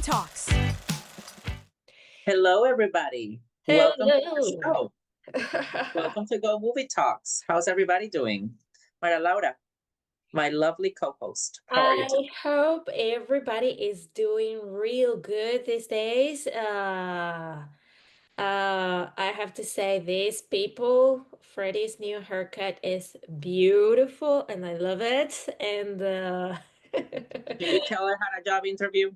Talks. Hello, everybody. Welcome to our Hello. show. Welcome to Go Movie Talks. How's everybody doing? Maria Laura, my lovely co-host. How are you today? I hope everybody is doing real good these days. I have to say this, people, Freddy's new haircut is beautiful and I love it. And Did you tell her how to job interview?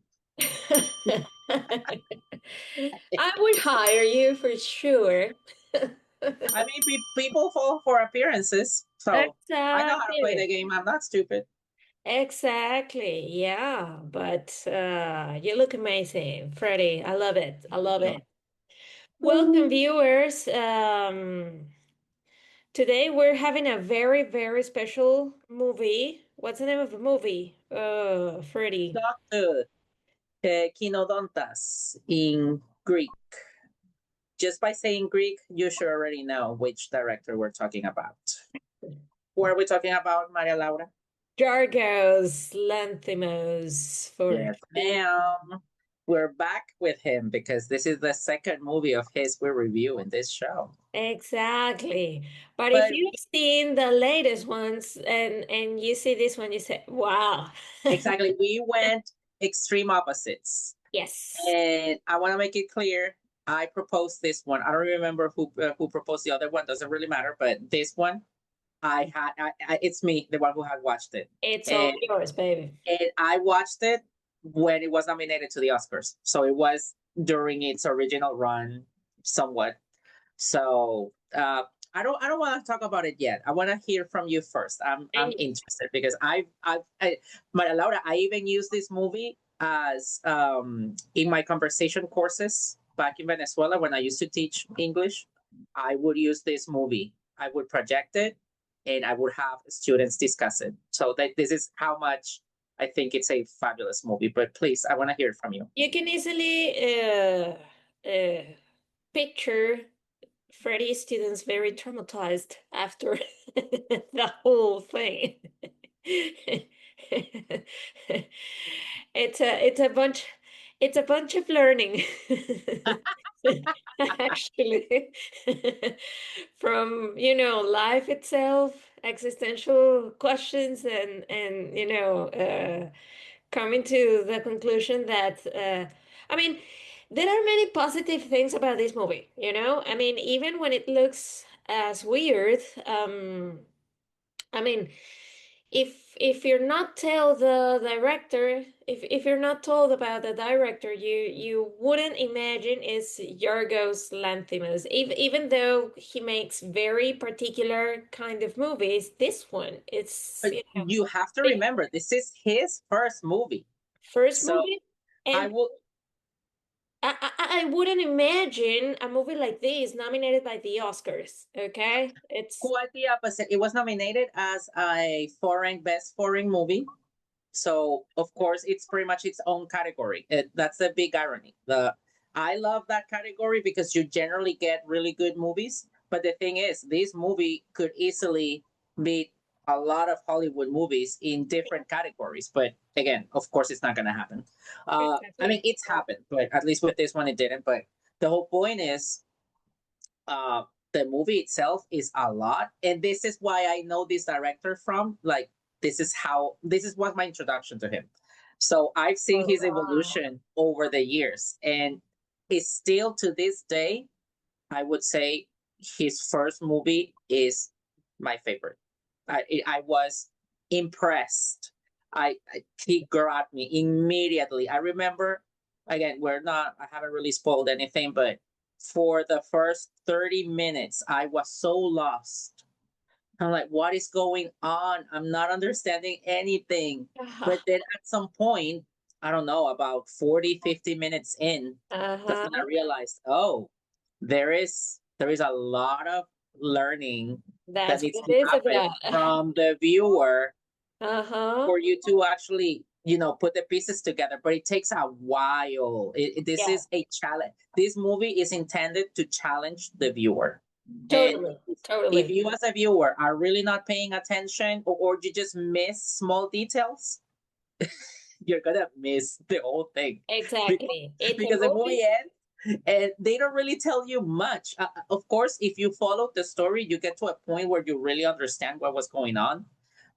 I would hire you for sure. I mean, people fall for appearances, so I know how to play the Exactly. game. I'm not stupid. Exactly. Yeah, but you look amazing, Freddie. I love it. I love it. Welcome, viewers. Today we're having a very, very special movie. What's the name of the movie? Freddie. Dogtooth, Kynodontas in Greek. Just by saying Greek, you should already know which director we're talking about. Who are we talking about, Maria Laura? Yorgos Lanthimos for Yes, ma'am. We're back with him because this is the second movie of his we review in this show. Exactly. But if But you've seen the latest ones and you see this one, you say, "Wow." exactly, we went extreme opposites. Yes. And I want to make it clear, I proposed this one. I don't remember who proposed the other one. Doesn't really matter. But this one, it's me, the one who had watched it. It's all And, yours, baby. and I watched it when it was nominated to the Oscars. So it was during its original run, somewhat. So I don't want to talk about it yet. I want to hear from you first. I'm And interested because Maria Laura, I even used this movie as in my conversation courses back in Venezuela when I used to teach English. I would use this movie. I would project it, and I would have students discuss it. So this is how much I think it's a fabulous movie. But please, I want to hear from you. you can easily picture Freddie's students very traumatized after the whole thing. It's a bunch of learning. Actually, from life itself, existential questions, and coming to the conclusion that I mean, there are many positive things about this movie, I mean, even when it looks as weird, I mean, if you're not tell the director, if you're not told about the director, you wouldn't imagine it's Yorgos Lanthimos. Even though he makes very particular kind of movies, this one it's But you have to big remember, this is his first movie. first So movie, I and will I wouldn't imagine a movie like this nominated by the Oscars. Okay, it's quite the opposite. It was nominated as a best foreign movie. So of course it's pretty much its own category. That's the big irony. I love that category because you generally get really good movies. But the thing is, this movie could easily beat a lot of Hollywood movies in different categories. But again, of course, it's not going to happen. I mean, exactly. it's happened, but at least with this one, it didn't. But the whole point is, uh, the movie itself is a lot, and this is why I know this director from. Like, this is what my introduction to him. So I've seen Oh, his wow. evolution over the years, and it's still to this day, I would say his first movie is my favorite. I was impressed. He grabbed me immediately. I remember, again, I haven't really spoiled anything, but for the first 30 minutes, I was so lost. I'm like, what is going on? I'm not understanding anything. But then at some point, I don't know, about 40, 50 minutes in, that's when I Uh-huh. realized, oh, there is a lot of learning that That's needs what to it is happen about. from the viewer Uh-huh. for you to actually, put the pieces together. But it takes a while. This Yeah, is a challenge. This movie is intended to challenge the viewer. And totally. if Totally. you as a viewer are really not paying attention, or you just miss small details, you're gonna miss the whole thing. Exactly. It's a Because the movie. movie ends and they don't really tell you much. Of course, if you follow the story, you get to a point where you really understand what was going on.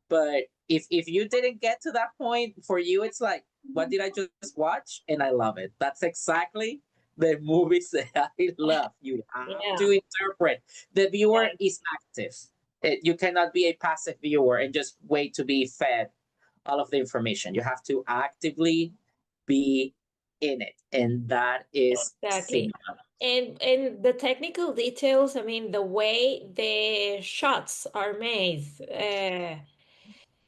But if you didn't get to that point, for you, it's like, what did I just watch? And I love it. That's exactly the movies that I love. You have Yeah. to interpret. The viewer Right. is active. You cannot be a passive viewer and just wait to be fed all of the information. You have to actively be in it, and that is Exactly. cinema. And the technical details, I mean, the way the shots are made,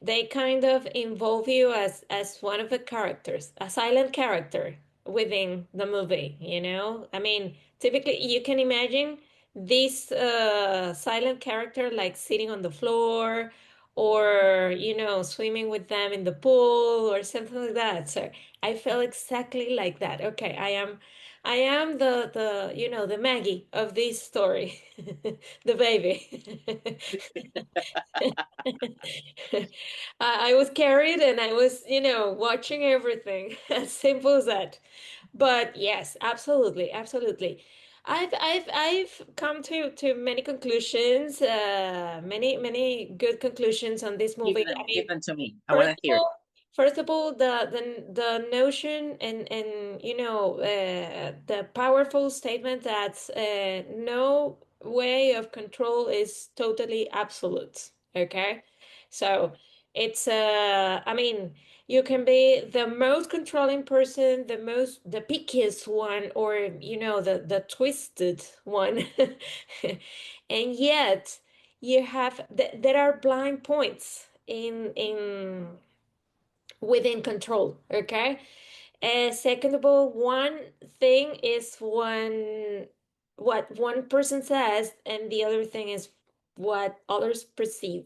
they kind of involve you as one of the characters, a silent character within the movie, you know? I mean, typically you can imagine this silent character like sitting on the floor or, you know, swimming with them in the pool or something like that. So I felt exactly like that. Okay, I am the you know, the Maggie of this story, the baby. I was carried and I was, you know, watching everything. As simple as that. But yes, absolutely, absolutely. I've come to many conclusions, many good conclusions on this movie. I Give mean, them to me. I want first to of hear. all, first of all, the notion and you know the powerful statement that no way of control is totally absolute. Okay, so it's I mean you can be the most controlling person, the pickiest one, or you know the twisted one, and yet you have there are blind points in within control. Okay, second of all, one thing is what one person says and the other thing is what others perceive.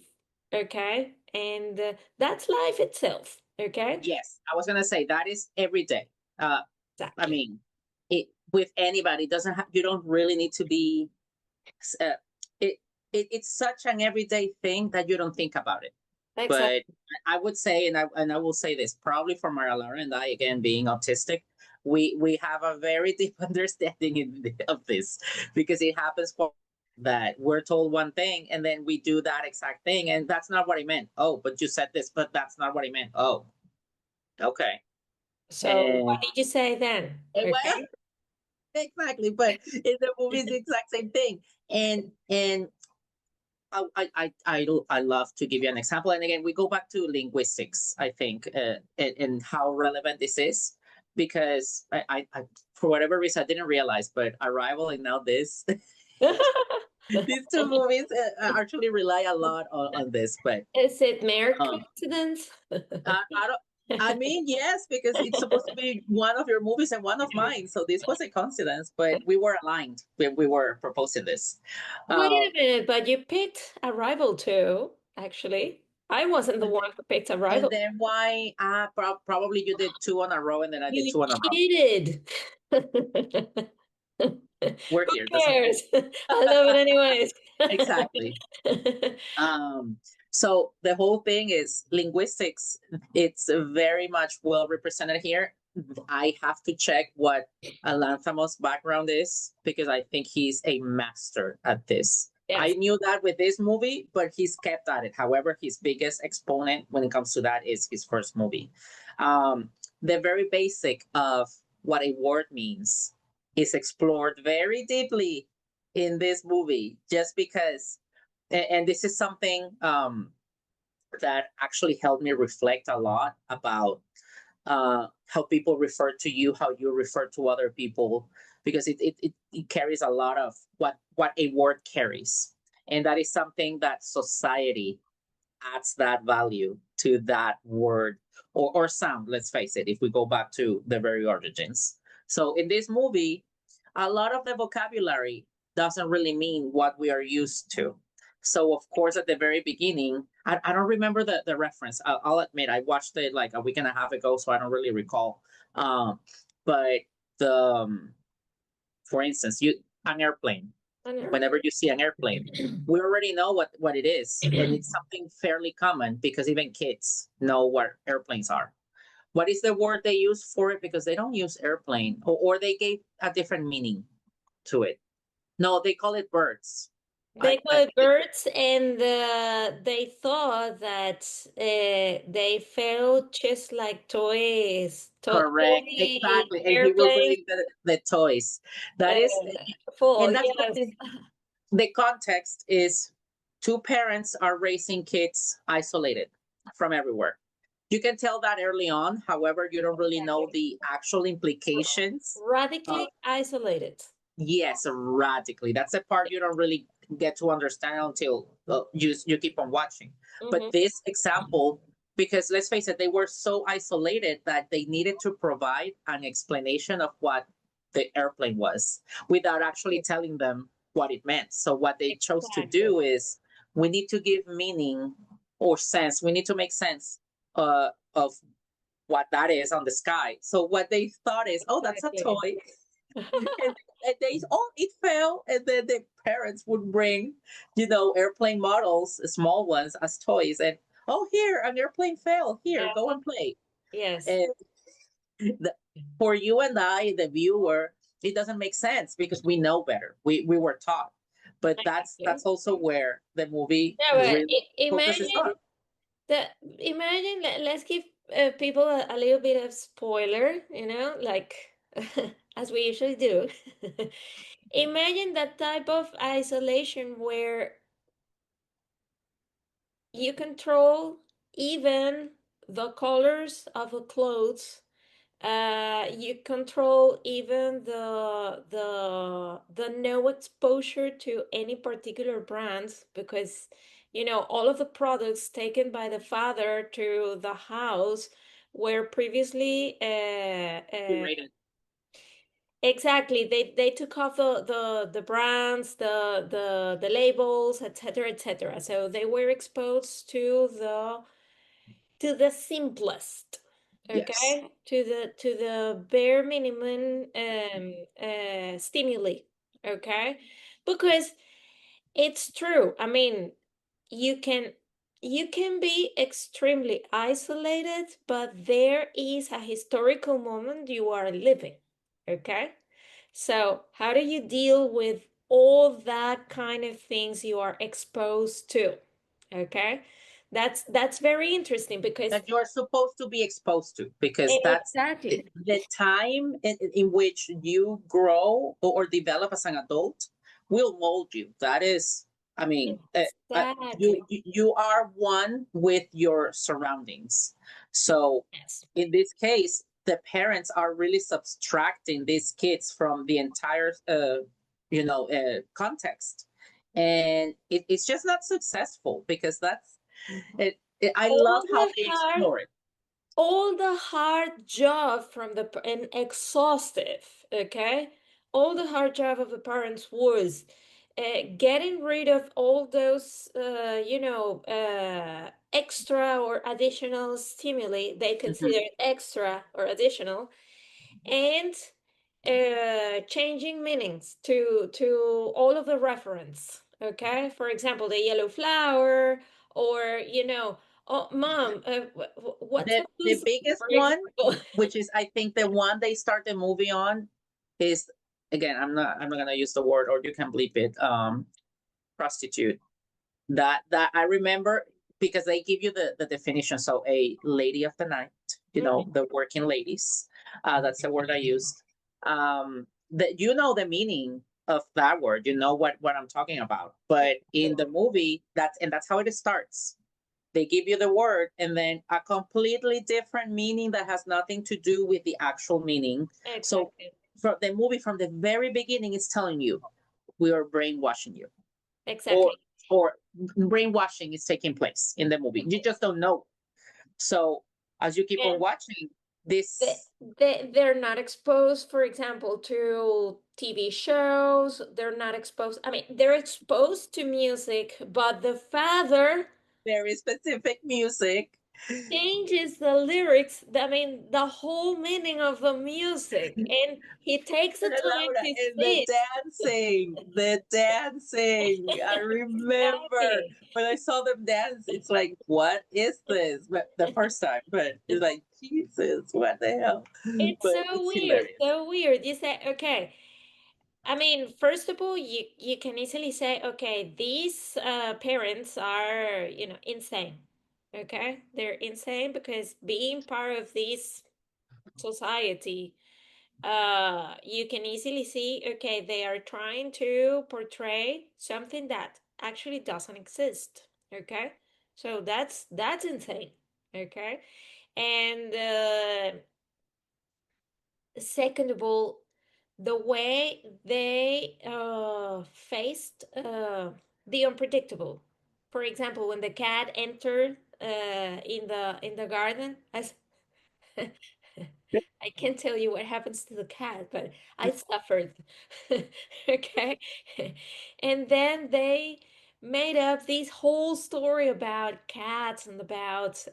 Okay, and that's life itself. Okay, Yes, I was gonna say that is every day. Uh, I exactly. mean, it with anybody doesn't have. You don't really need to be. Uh, it, it's such an everyday thing that you don't think about it. But Exactly. I would say, and I will say this probably for Marialara and I, again being autistic, we have a very deep understanding of this because it happens for that we're told one thing and then we do that exact thing and that's not what I meant. Oh, but you said this, but that's not what I meant. Oh, okay. So what And did you say then? well, Okay. exactly. But in the movie, it's the exact same thing. And I love to give you an example. And again, we go back to linguistics, I think, and how relevant this is because for whatever reason, I didn't realize, but Arrival and now this, these two movies actually rely a lot on this. But Is it mere um, coincidence? I don't. I mean, yes, because it's supposed to be one of your movies and one of mine. So this was a coincidence, but we were aligned when we were proposing this. Wait Uh, a minute, but you picked Arrival too, actually. I wasn't the one who picked and Arrival. then why? Probably you did two on a row, and then I did You two on a row. cheated. We're Who here. Doesn't cares? I love it anyways. exactly. Um, so the whole thing is linguistics. It's very much well represented here. I have to check what Lanthimos' background is because I think he's a master at this. I Yes. knew that with this movie, but he's kept at it. However, his biggest exponent when it comes to that is his first movie. The very basic of what a word means is explored very deeply in this movie, just because, and this is something that actually helped me reflect a lot about how people refer to you, how you refer to other people, because it carries a lot of what a word carries. And that is something that society adds that value to that word or sound, let's face it, if we go back to the very origins. So in this movie, a lot of the vocabulary doesn't really mean what we are used to. So of course, at the very beginning, I don't remember the reference. I'll admit I watched it like a week and a half ago, so I don't really recall. Um, but the for instance, you an airplane. On Whenever you see an airplane, Earth. we already know what it is, and it's something fairly common because even kids know what airplanes are. What is the word they use for it? Because they don't use airplane, or they gave a different meaning to it. No, they call it birds. They call it birds, and they thought that they felt just like toys, Correct, totally exactly. And he will airplanes bring the toys. That is, full. and that's what Yes, the context is. Two parents are raising kids isolated from everywhere. You can tell that early on. However, you don't really know exactly. the actual implications. Radically isolated. Yes, radically. That's a part you don't really get to understand until you keep on watching. But Hmm. this example, because let's face it, they were so isolated that they needed to provide an explanation of what the airplane was without actually telling them what it meant. So what they chose to Exactly. do is we need to give meaning or sense. We need to make sense of what that is on the sky. So what they thought is, oh, that's a Exactly. toy. And they, oh, it fell, and then the parents would bring, airplane models, small ones, as toys, and oh, here an airplane fell, here, go Uh-huh. and play. Yes. And the, for you and I, the viewer, it doesn't make sense because we know better, we were taught, but Exactly. that's also where the movie Yeah, but really focuses on. imagine that. Imagine let's give people a little bit of spoiler, like as we usually do. Imagine that type of isolation where you control even the colors of the clothes. You control even the no exposure to any particular brands, because all of the products taken by the father to the house were previously Curated. exactly, they took off the brands, the labels, etc., etc. So they were exposed to the simplest, Yes. okay, to the bare minimum stimuli, okay, because it's true. I mean, you can you can be extremely isolated, but there is a historical moment you are living, okay. So how do you deal with all that kind of things you are exposed to? Okay. That's very interesting because That you're supposed to be exposed to, because that's exactly. the time in which you grow or develop as an adult will mold you. That is, I mean, Exactly. you are one with your surroundings. So Yes. in this case, the parents are really subtracting these kids from the entire context, and it's just not successful, because that's it, I All love how the they hard explore it. all the hard job and exhaustive, okay, all the hard job of the parents was getting rid of all those extra or additional stimuli they Mhm. considered extra or additional, and changing meanings to all of the reference, okay, for example, the yellow flower, or oh mom, what's a The pussy, biggest for one, example. which is I think the one they start the movie on, is, again, I'm not gonna use the word, or you can bleep it. Prostitute. That I remember, because they give you the definition. So a lady of the night, Mhm. the working ladies. That's the word I used. That the meaning of that word. You know what I'm talking about. But in the movie, that's how it starts. They give you the word, and then a completely different meaning that has nothing to do with the actual meaning. So Exactly. from the movie, from the very beginning, is telling you we are brainwashing you, or Exactly. or brainwashing is taking place in the movie. You just don't know. So as you keep on And watching they, this, they're not exposed, for example, to TV shows. They're not exposed. I mean, they're exposed to music, but the father very specific music. changes the lyrics, I mean, the whole meaning of the music, and he takes the time Laura, to and sit. the dancing. I remember Exactly. when I saw them dance, it's like, what is this? But the first time, but it's like, Jesus, what the hell? It's But so it's weird, hilarious. so weird. You say, okay, I mean, first of all, you can easily say, okay, these parents are, insane. Okay? They're insane because being part of this society, you can easily see, okay, they are trying to portray something that actually doesn't exist. Okay? So that's insane. Okay? And second of all, the way they faced the unpredictable. For example, when the cat entered in the garden, as I can't tell you what happens to the cat, but I suffered. Okay. And then they made up this whole story about cats and about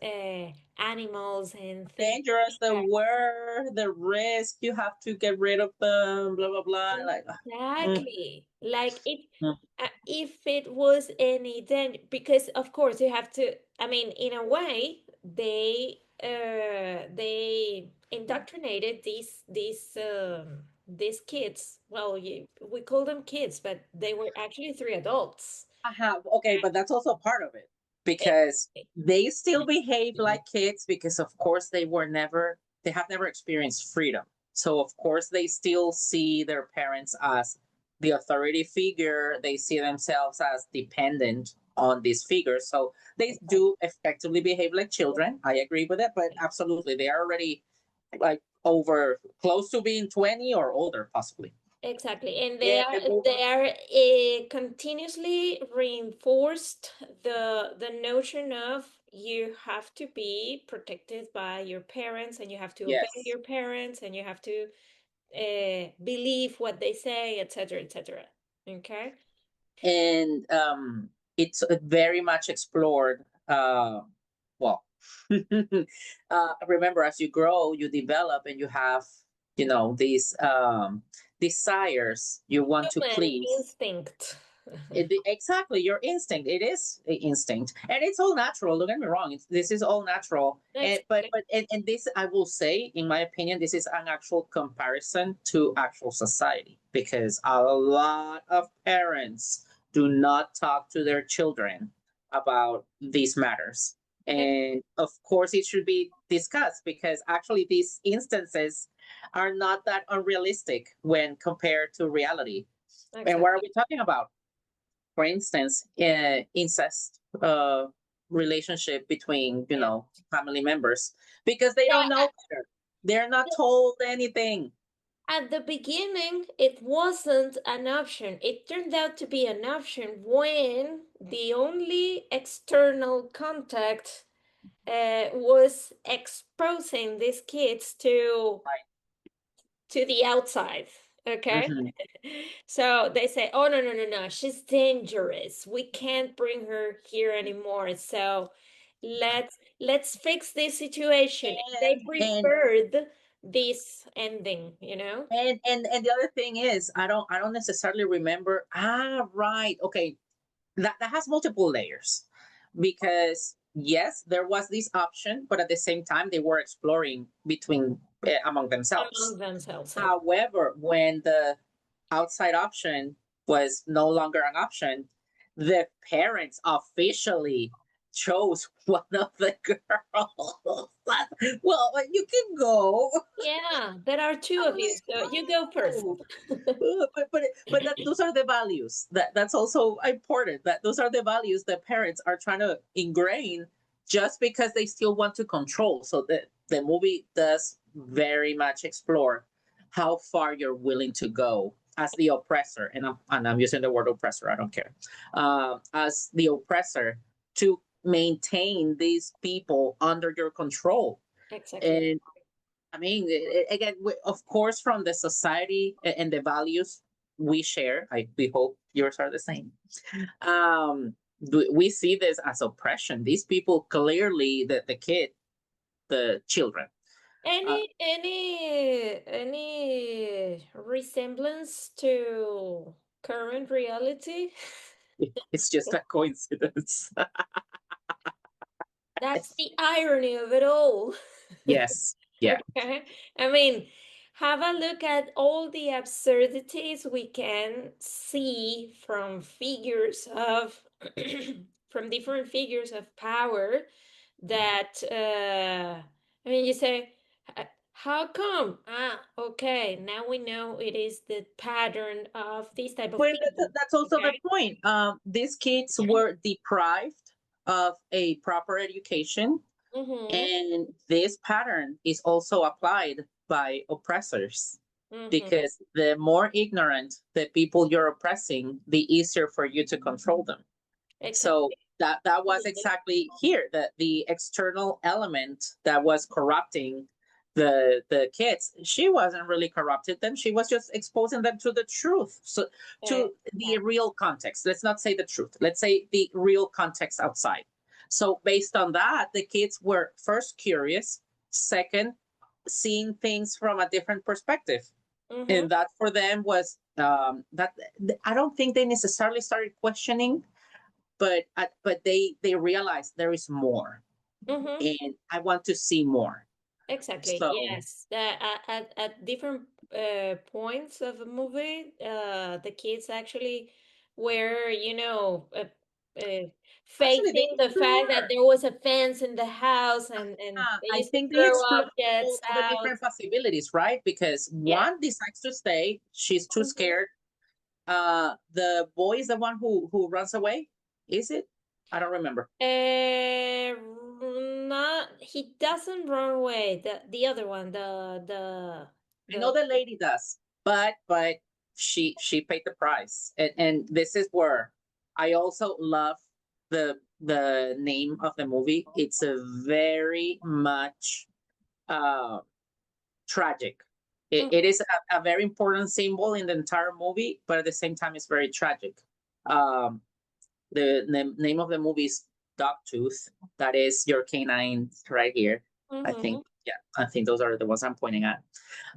animals and things Dangerous, the like word, the risk, you have to get rid of them, blah, blah, blah. that. Like, mm, Exactly. Like mm. if it was any then, because of course you have to, I mean, in a way, they indoctrinated these kids. Well, we call them kids, but they were actually three adults. Okay, but that's also part of it because Exactly. they still behave like kids because, of course, they have never experienced freedom. So, of course, they still see their parents as the authority figure. They see themselves as dependent on these figures. So, they do effectively behave like children. I agree with it, but absolutely, they are already like over close to being 20 or older, possibly. Exactly, and they Yeah, are they move. they are continuously reinforced the notion of you have to be protected by your parents, and you have to obey Yes. your parents, and you have to believe what they say, etc., etc. Okay. And it's very much explored. Well, remember, as you grow, you develop, and you have, these desires you want to Human please. instinct. Exactly, your instinct. It is instinct, and it's all natural. Don't get me wrong. This is all natural, and but Exactly. but and this, I will say, in my opinion, this is an actual comparison to actual society because a lot of parents do not talk to their children about these matters, and of course, it should be discussed because actually these instances are not that unrealistic when compared to reality. And what are Exactly. we talking about? For instance, incest relationship between, Yeah. family members because they don't Yeah. know better. They're not told anything. At the beginning, it wasn't an option. It turned out to be an option when the only external contact was exposing these kids to the outside. Okay. Mhm. So they say, oh, no, no, no, no, she's dangerous. We can't bring her here anymore. So let's fix this situation. They And preferred this ending. and the other thing is, I don't necessarily remember. Right, okay, that has multiple layers because yes, there was this option, but at the same time, they were exploring between among themselves. Among themselves. Okay. However, when the outside option was no longer an option, the parents officially chose one of the girls. Well, you can go. Yeah, there are two I'm of you, like, so you go first. oh. But those are the values that's also important. That those are the values that parents are trying to ingrain just because they still want to control. So the movie does very much explore how far you're willing to go as the oppressor, and I'm using the word oppressor. I don't care. As the oppressor to maintain these people under your control. Exactly. And I mean, again, of course, from the society and the values we share, we hope yours are the same. we see this as oppression. These people clearly, the children. Any resemblance to current reality? It's just a coincidence. That's the irony of it all. Yes. Yeah. Okay. I mean, have a look at all the absurdities we can see from figures of from different figures of power that I mean you say how come? Ah, okay, now we know it is the pattern of this type of Well, people. that's also the Okay. point. These kids were deprived of a proper education, Mm-hmm. and this pattern is also applied by oppressors, Mm-hmm. because the more ignorant the people you're oppressing, the easier for you to control them. So Exactly. that was exactly here, that the external element that was corrupting the kids, she wasn't really corrupted them, she was just exposing them to the truth, so to the real context. Let's not say the truth, let's say the real context outside. So based on that, the kids were first curious, second seeing things from a different perspective. Mm-hmm. And that for them was that I don't think they necessarily started questioning, but they realize there is more, Mm-hmm. and I want to see more. Exactly. So Yes. At different points of the movie, the kids actually were, uh, actually, they facing the fact that explore. there was a fence in the house, and they I used to think they throw explore objects all the out. different possibilities, right? Because Yeah. one decides to stay, she's too Mhm. scared. The boy is the one who runs away. Is it? I don't remember. Uh, Not he doesn't run away. The other one, I know the the lady does, but she paid the price, and this is where I also love the name of the movie. It's a very much uh, tragic. It is a very important symbol in the entire movie, but at the same time, it's very tragic. Um, the name of the movie is Dogtooth. That is your canine right here. I Mm-hmm. think, yeah, I think those are the ones I'm pointing at.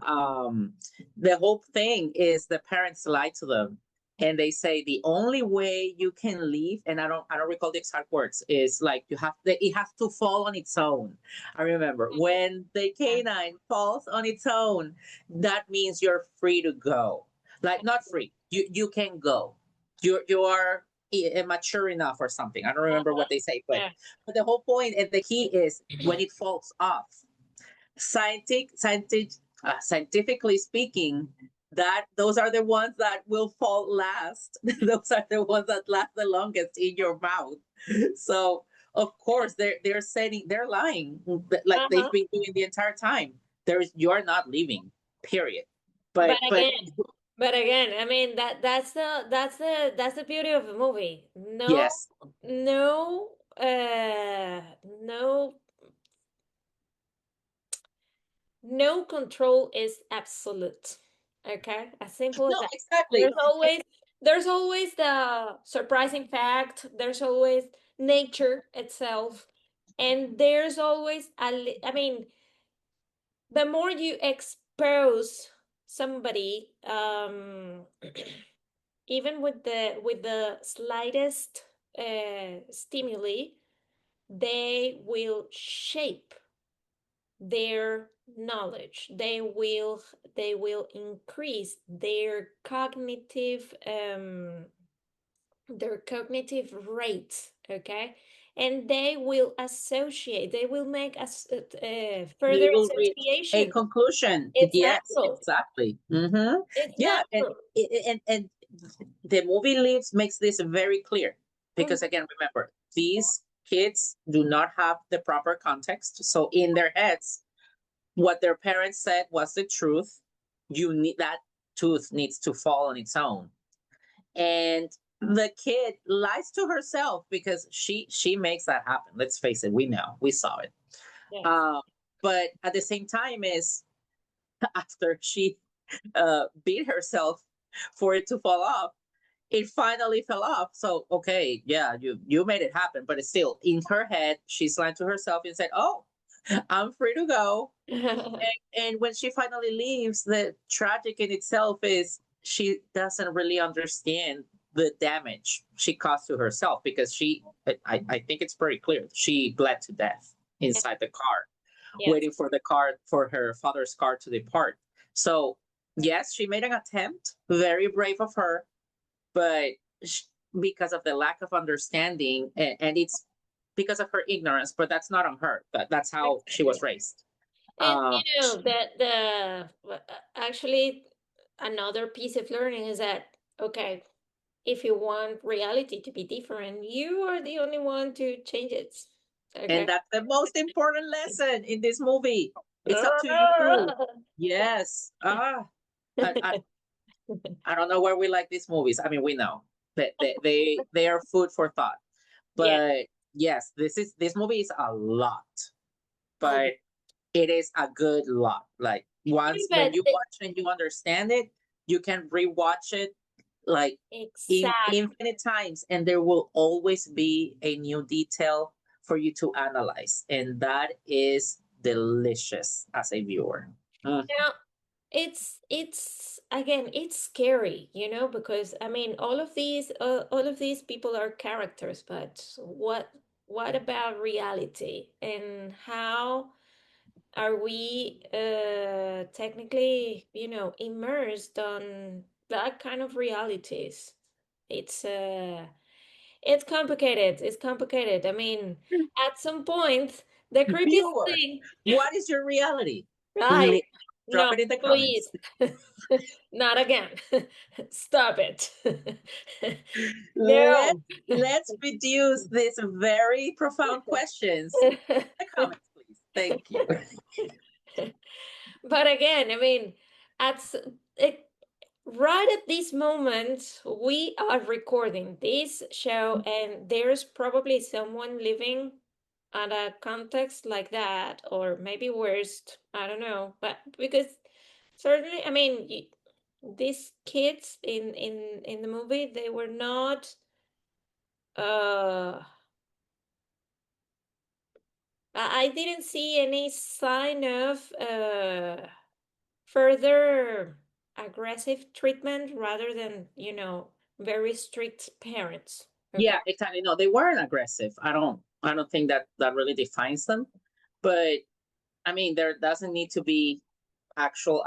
Um, the whole thing is the parents lie to them, and they say the only way you can leave, and I don't recall the exact words, is like it has to fall on its own. I remember when the canine falls on its own, that means you're free to go. Like, not free, you can go. You are mature enough or something. I don't remember what they say, but Yeah. the whole point and the key is when it falls off. Scientifically speaking, that those are the ones that will fall last. Those are the ones that last the longest in your mouth. So of course they're lying, like Uh-huh. they've been doing the entire time. You're not leaving, period. But But again, but again, I mean that's the beauty of the movie. yes, No, no, no control is absolute. Okay, as simple as no, that. exactly. There's always there's always the surprising fact. There's always nature itself, and there's always I mean, the more you expose somebody, even with the slightest stimuli, they will shape their knowledge. They will increase their cognitive rates. Okay, and they will make They further will reach a associations. conclusion. It's Yes, natural. exactly. It's Yeah, natural. and the movie leaves makes this very clear, Mhm. because again, remember, these kids do not have the proper context, so in their heads what their parents said was the truth. You need that tooth needs to fall on its own, and the kid lies to herself because she makes that happen. Let's face it, we know, we saw it. Yes. uh, but at the same time is after she beat herself for it to fall off, it finally fell off. So okay, yeah, you made it happen, but it's still in her head. She's lying to herself and said, "Oh, I'm free to go." And when she finally leaves, the tragic in itself is she doesn't really understand the damage she caused to herself, because I think it's pretty clear, she bled to death inside the car, Yes. waiting for the car, for her father's car to depart. So yes, she made an attempt, very brave of her, but because of the lack of understanding, and it's because of her ignorance, but that's not on her. That's how she Exactly. was raised. And you know She, that actually another piece of learning is that okay, if you want reality to be different, you are the only one to change it. and Okay. that's the most important lesson in this movie. It's up to you. Yes. I, I, I don't know where we like these movies. I mean, we know that they are food for thought. Yeah. But yes, this movie is a lot, Oh, but it is a good lot. Like once when but you watch and you understand it, you can rewatch it like in exactly. infinite times, and there will always be a new detail for you to analyze, and that is delicious as a viewer. Mm. Now, it's again, it's scary, because I mean, all of these people are characters, but what about reality and how are we technically, immersed on that kind of realities? It's it's complicated. It's complicated. I mean, at some point, the creepiest Viewer, thing, what is your reality? right? Drop No, it in the please, comments. not again. Stop it. Let's No. let's reduce these very profound questions in the comments, please. Thank you. But again, I mean, at s- it, right at this moment, we are recording this show, and there's probably someone living at a context like that, or maybe worst. I don't know, but because certainly, I mean, these kids in the movie, they were not. Uh, I didn't see any sign of further aggressive treatment rather than, very strict parents. Okay. Yeah, exactly. No, they weren't aggressive. I don't think that really defines them. But I mean, there doesn't need to be actual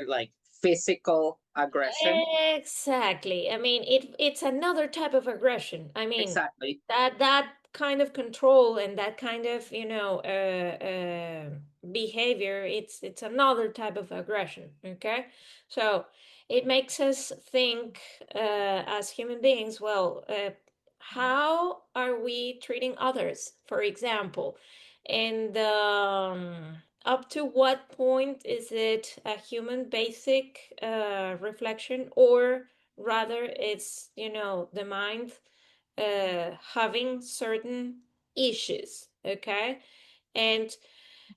like physical aggression. Exactly. I mean, it's another type of aggression. I mean, Exactly. that kind of control and that kind of, behavior, it's another type of aggression, okay? So, it makes us think as human beings, well, how are we treating others, for example? And up to what point is it a human basic reflection, or rather it's the mind having certain issues, okay? And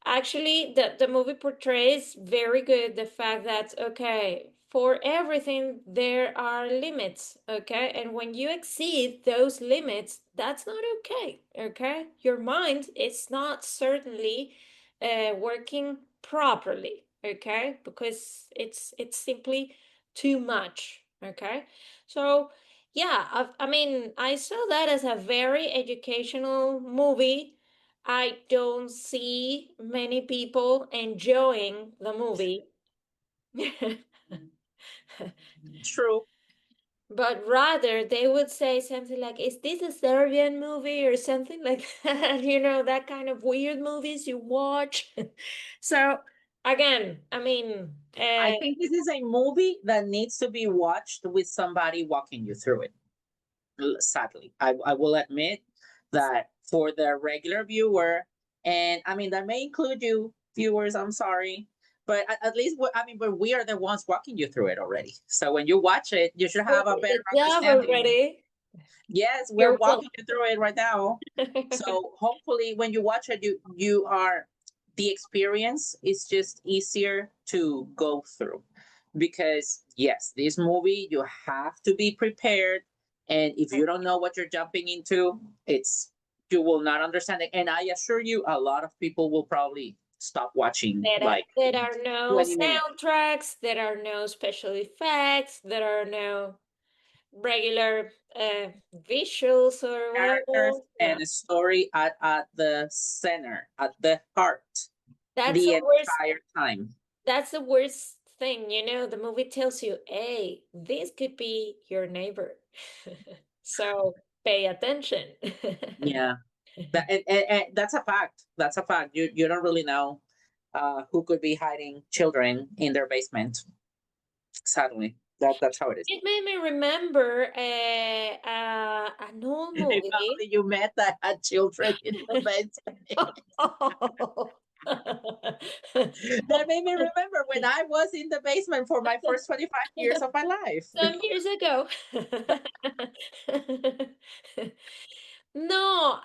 actually, the movie portrays very good the fact that, okay, for everything there are limits, okay? And when you exceed those limits, that's not okay, okay? Your mind is not certainly working properly, okay? Because it's simply too much, okay? So yeah, I mean, I saw that as a very educational movie. I don't see many people enjoying the movie. True. But rather, they would say something like, is this a Serbian movie or something like that? That kind of weird movies you watch. So, again, I mean, I think this is a movie that needs to be watched with somebody walking you through it. Sadly, I will admit that for the regular viewer, and I mean that may include you viewers, I'm sorry, but at least I mean, but we are the ones walking you through it already. So when you watch it, you should have a better the job understanding. already. Yes, we're You're walking welcome. you through it right now. So hopefully when you watch it, you are, the experience is just easier to go through. because yes, this movie you have to be prepared, and if you don't know what you're jumping into, it's you will not understand it. And I assure you, a lot of people will probably stop watching like There are no 20 minutes. soundtracks, there are no special effects, there are no regular visuals or Characters whatever. No, and a story at the center, at the heart, that's the the worst. entire time. That's the worst thing, you know. The movie tells you, "Hey, this could be your neighbor," so pay attention. Yeah, and that's a fact. That's a fact. You don't really know who could be hiding children in their basement. Sadly, that's how it is. It made me remember an old A movie. family you met that had children in the basement. That made me remember when I was in the basement for my first 25 years of my life. Some years ago. No,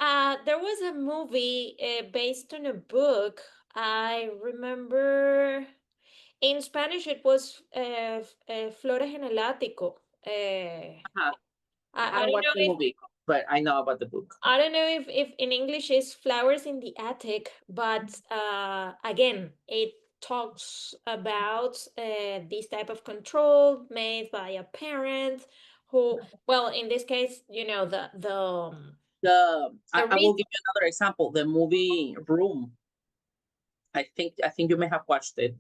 there was a movie based on a book. I remember in Spanish it was Flores en el Ático. Uh-huh. I I haven't don't watched know the if movie, but I know about the book. if in English is Flowers in the Attic, but again, it talks about this type of control made by a parent who, well, in this case, you know, I, the I will reason. give you another example. The movie Room. I think you may have watched it.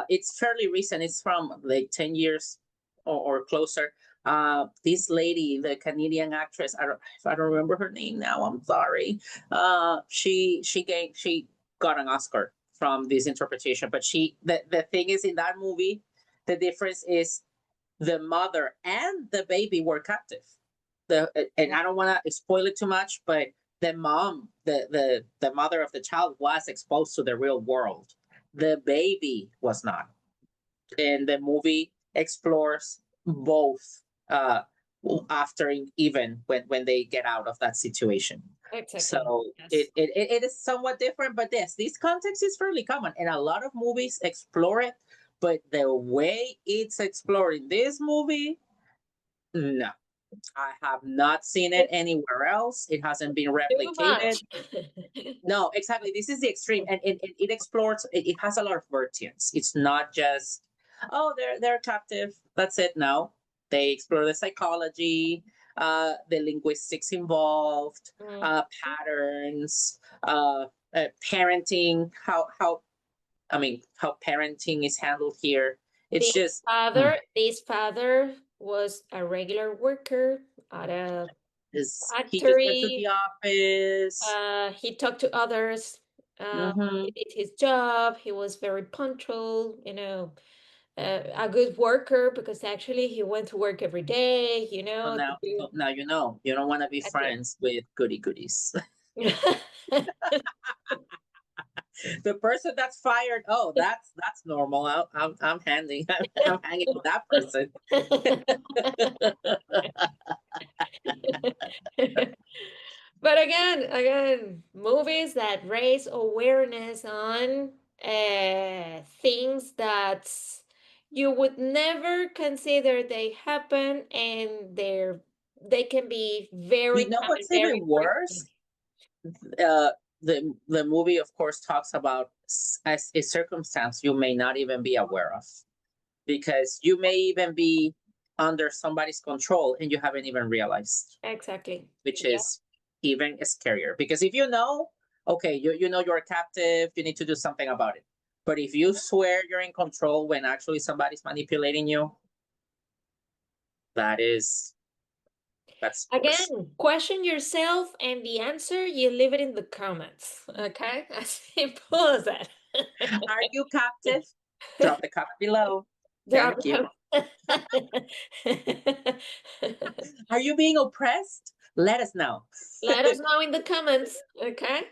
It's fairly recent. It's from like 10 years or closer. This lady, the Canadian actress, I don't remember her name now. I'm sorry. She got an Oscar from this interpretation. But the thing is, in that movie, the difference is the mother and the baby were captive. And I don't want to spoil it too much, but the mom, the mother of the child, was exposed to the real world. The baby was not, and the movie explores both after, even when they get out of that situation. Exactly. So Yes. it is somewhat different, but yes, this context is fairly common, and a lot of movies explore it. But the way it's explored in this movie, no, I have not seen it It's anywhere else. It hasn't been too replicated. much. No, exactly. This is the extreme, and it explores. It has a lot of vertients. It's not just, oh, they're captive. That's it. No, they explore the psychology, the linguistics involved, Mm. patterns, parenting. How I mean, how parenting is handled here. It's just This father was a regular worker at a is he just went to the factory. office. He talked to others. He Mm-hmm. did his job. He was very punctual, you know, a good worker because actually he went to work every day, you So know, to now, do so now you know you don't want to be exactly. friends with goody goodies. The person that's fired, oh, that's normal. I'm handing I'm hanging with that person. But again, movies that raise awareness on things that you would never consider they happen, and they can be very You know common, what's very even frequent. worse? Uh, the movie, of course, talks about as a circumstance you may not even be aware of, because you may even be under somebody's control and you haven't even realized, Exactly. which Yeah. is even scarier. Because if you know, okay, you know you're captive, you need to do something about it. But if you swear you're in control when actually somebody's manipulating you, that is that's worse. Again, question yourself, and the answer you leave it in the comments. Okay, as simple as that. Are you captive? Drop the comment below. Drop Thank you. them. Are you being oppressed? Let us know. Let us know in the comments, okay?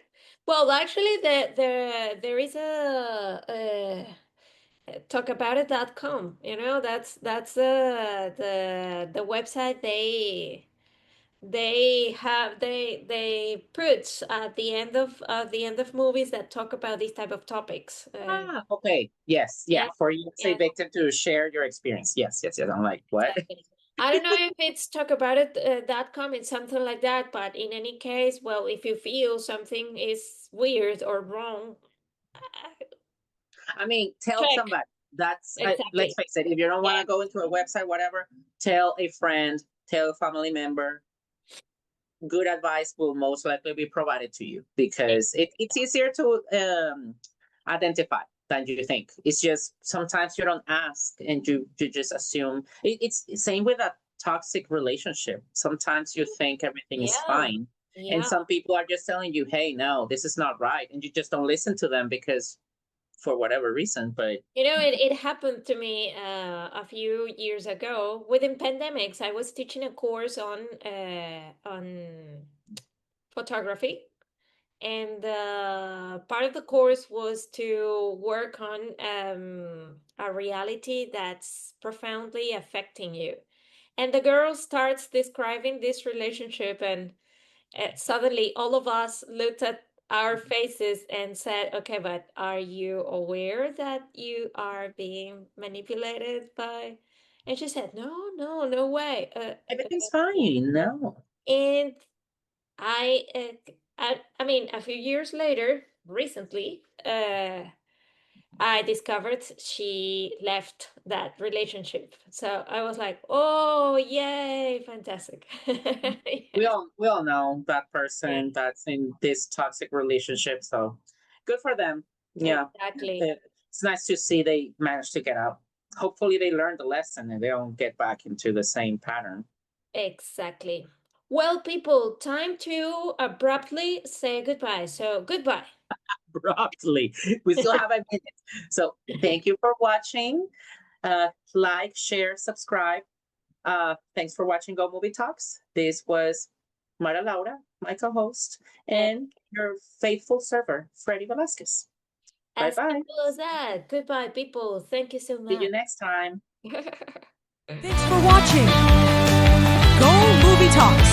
Well, actually, there is a talkaboutit.com. You know, that's the website they put at the end of movies that talk about these type of topics. Okay. Yes. Yeah. Yeah, For you, say yeah, victim to share your experience. Yes. Yes. Yes. I'm like, what? exactly. I don't know if it's talk about it .com, it's something like that, but in any case, well, if you feel something is weird or wrong, I mean, tell check. somebody. That's let's Exactly. face it. If you don't want Yeah. to go into a website, whatever, tell a friend, tell a family member. Good advice will most likely be provided to you because it's easier to identify than you think. It's just sometimes you don't ask and you just assume. It's same with a toxic relationship. Sometimes you think everything is Yeah. fine, and Yeah. some people are just telling you, "Hey, no, this is not right," and you just don't listen to them because for whatever reason. But You know, it happened to me a few years ago. Within pandemics, I was teaching a course on photography, and part of the course was to work on a reality that's profoundly affecting you. And the girl starts describing this relationship, and suddenly all of us looked at our faces and said, okay, but are you aware that you are being manipulated by? And she said, no, no, no way. everything's fine. No. And I mean, a few years later, recently, I discovered she left that relationship. So I was like, oh, yay, fantastic. we Yes, all we all know that yeah, person that's in this toxic relationship, so good for them. Yeah. exactly. It's nice to see they managed to get out. Hopefully they learned the lesson and they don't get back into the same pattern. Exactly. Well, people, time to abruptly say goodbye. So, goodbye. Abruptly, we still have a minute, so thank you for watching. Like, share, subscribe. Thanks for watching Go Movie Talks. This was Mara Laura, my co-host, And and your faithful server, Freddy Velasquez. Bye as bye. simple as that. Goodbye, people. Thank you so See you much. next time. Thanks for watching Go Movie Talks.